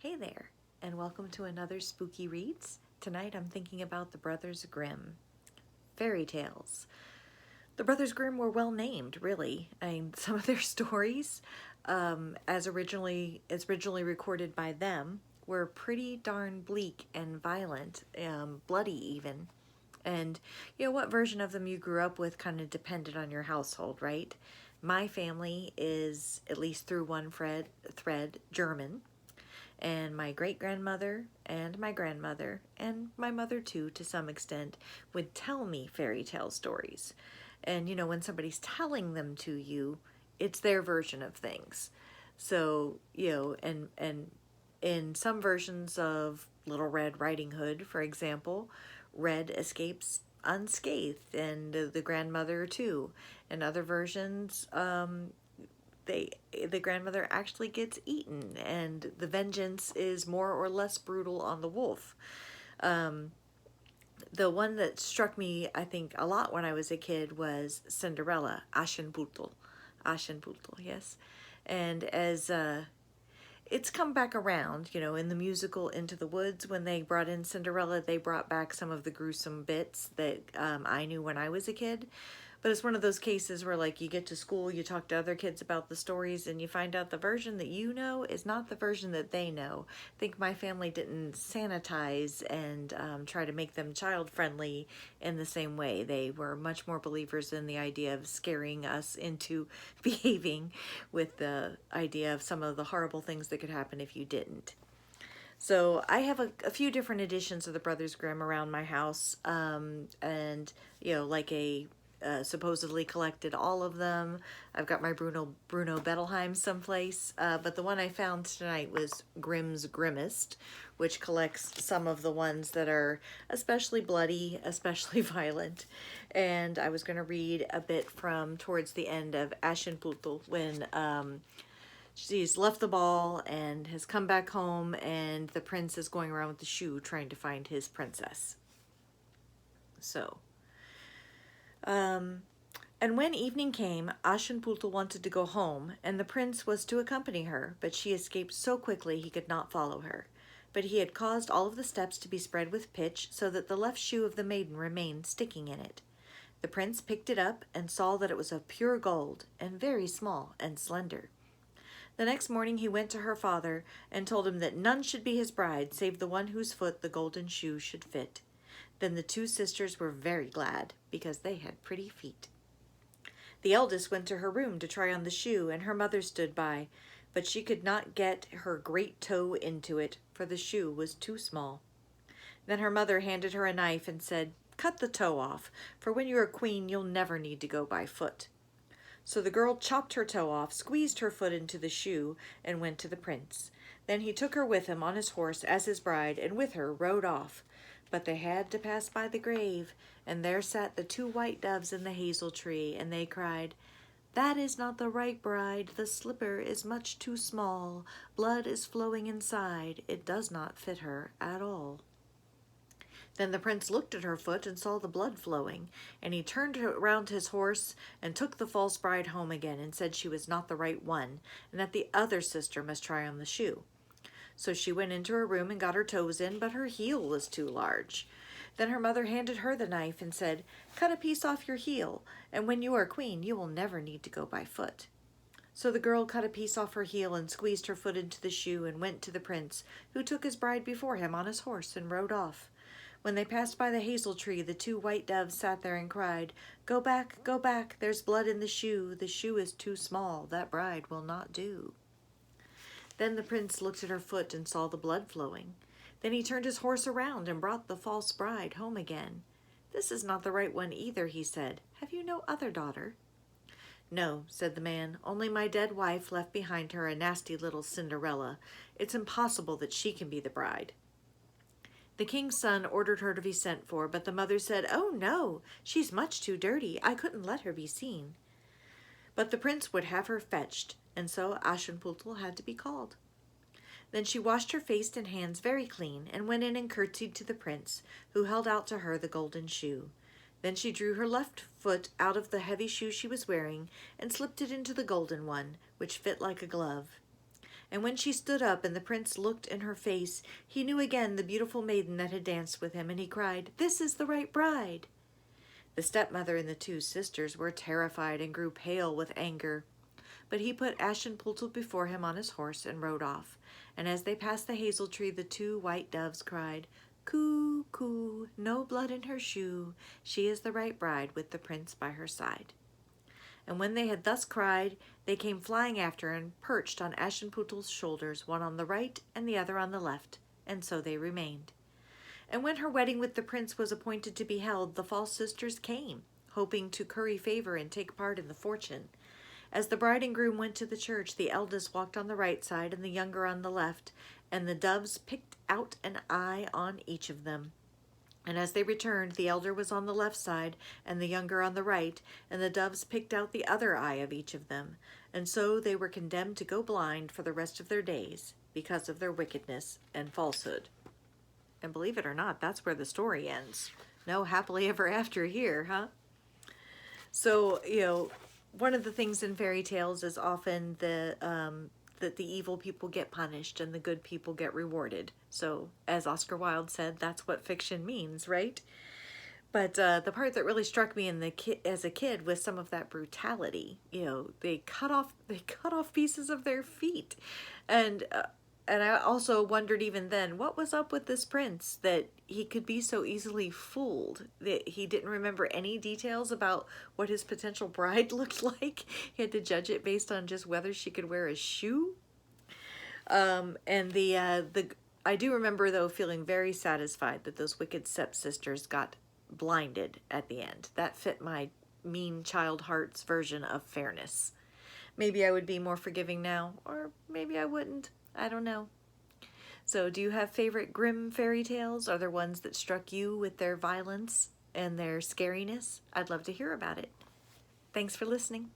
Hey there, and welcome to another Spooky Reads. Tonight I'm thinking about the Brothers Grimm. Fairy tales. The Brothers Grimm were well named, really. Some of their stories, as originally recorded by them, were pretty darn bleak and violent, bloody even. And what version of them you grew up with kind of depended on your household, right? My family is, at least through one thread, German. And my great-grandmother and my grandmother, and my mother too, to some extent, would tell me fairy tale stories. And when somebody's telling them to you, it's their version of things. So, and in some versions of Little Red Riding Hood, for example, Red escapes unscathed, and the grandmother too. In other versions, the grandmother actually gets eaten, and the vengeance is more or less brutal on the wolf. The one that struck me, I think, a lot when I was a kid was Cinderella, Aschenputtel, yes. And as it's come back around, in the musical Into the Woods, when they brought in Cinderella, they brought back some of the gruesome bits that I knew when I was a kid. But it's one of those cases where, like, you get to school, you talk to other kids about the stories, and you find out the version that you know is not the version that they know. I think my family didn't sanitize and try to make them child-friendly in the same way. They were much more believers in the idea of scaring us into behaving, with the idea of some of the horrible things that could happen if you didn't. So I have a few different editions of the Brothers Grimm around my house, and like a supposedly collected all of them. I've got my Bruno Bettelheim someplace, but the one I found tonight was Grimm's Grimmest, which collects some of the ones that are especially bloody, especially violent. And I was going to read a bit from towards the end of Aschenputtel, when she's left the ball and has come back home, and the prince is going around with the shoe trying to find his princess. So, and when evening came, Aschenputtel wanted to go home, and the prince was to accompany her, but she escaped so quickly he could not follow her. But he had caused all of the steps to be spread with pitch, so that the left shoe of the maiden remained sticking in it. The prince picked it up and saw that it was of pure gold, and very small and slender. The next morning he went to her father and told him that none should be his bride save the one whose foot the golden shoe should fit. Then the two sisters were very glad, because they had pretty feet. The eldest went to her room to try on the shoe, and her mother stood by, but she could not get her great toe into it, for the shoe was too small. Then her mother handed her a knife and said, "Cut the toe off, for when you're a queen you'll never need to go by foot." So the girl chopped her toe off, squeezed her foot into the shoe, and went to the prince. Then he took her with him on his horse as his bride, and with her rode off. But they had to pass by the grave, and there sat the two white doves in the hazel tree, and they cried, "That is not the right bride, the slipper is much too small, blood is flowing inside, it does not fit her at all." Then the prince looked at her foot and saw the blood flowing, and he turned round his horse and took the false bride home again, and said she was not the right one, and that the other sister must try on the shoe. So she went into her room and got her toes in, but her heel was too large. Then her mother handed her the knife and said, "Cut a piece off your heel, and when you are queen you will never need to go by foot." So the girl cut a piece off her heel and squeezed her foot into the shoe, and went to the prince, who took his bride before him on his horse and rode off. When they passed by the hazel tree, the two white doves sat there and cried, go back, there's blood in the shoe is too small, that bride will not do." Then the prince looked at her foot and saw the blood flowing. Then he turned his horse around and brought the false bride home again. "This is not the right one either," he said. "Have you no other daughter?" "No," said the man, "only my dead wife left behind her a nasty little Cinderella. It's impossible that she can be the bride." The king's son ordered her to be sent for, but the mother said, "Oh, no, she's much too dirty. I couldn't let her be seen." But the prince would have her fetched, and so Aschenputtel had to be called. Then she washed her face and hands very clean, and went in and curtsied to the prince, who held out to her the golden shoe. Then she drew her left foot out of the heavy shoe she was wearing, and slipped it into the golden one, which fit like a glove. And when she stood up and the prince looked in her face, he knew again the beautiful maiden that had danced with him, and he cried, "This is the right bride." The stepmother and the two sisters were terrified and grew pale with anger. But he put Aschenputtel before him on his horse and rode off. And as they passed the hazel tree, the two white doves cried, "Coo, coo, no blood in her shoe. She is the right bride with the prince by her side." And when they had thus cried, they came flying after and perched on Aschenputtel's shoulders, one on the right and the other on the left, and so they remained. And when her wedding with the prince was appointed to be held, the false sisters came, hoping to curry favor and take part in the fortune. As the bride and groom went to the church, the eldest walked on the right side and the younger on the left, and the doves picked out an eye on each of them. And as they returned, the elder was on the left side and the younger on the right, and the doves picked out the other eye of each of them. And so they were condemned to go blind for the rest of their days because of their wickedness and falsehood. And believe it or not, that's where the story ends. No happily ever after here, huh? So, one of the things in fairy tales is often that the evil people get punished and the good people get rewarded. So, as Oscar Wilde said, that's what fiction means, right? But the part that really struck me as a kid was some of that brutality. They cut off pieces of their feet, and I also wondered even then, what was up with this prince that he could be so easily fooled, that he didn't remember any details about what his potential bride looked like. He had to judge it based on just whether she could wear a shoe. And I do remember, though, feeling very satisfied that those wicked stepsisters got blinded at the end. That fit my mean child heart's version of fairness. Maybe I would be more forgiving now, or maybe I wouldn't. I don't know. So, do you have favorite Grimm fairy tales? Are there ones that struck you with their violence and their scariness? I'd love to hear about it. Thanks for listening.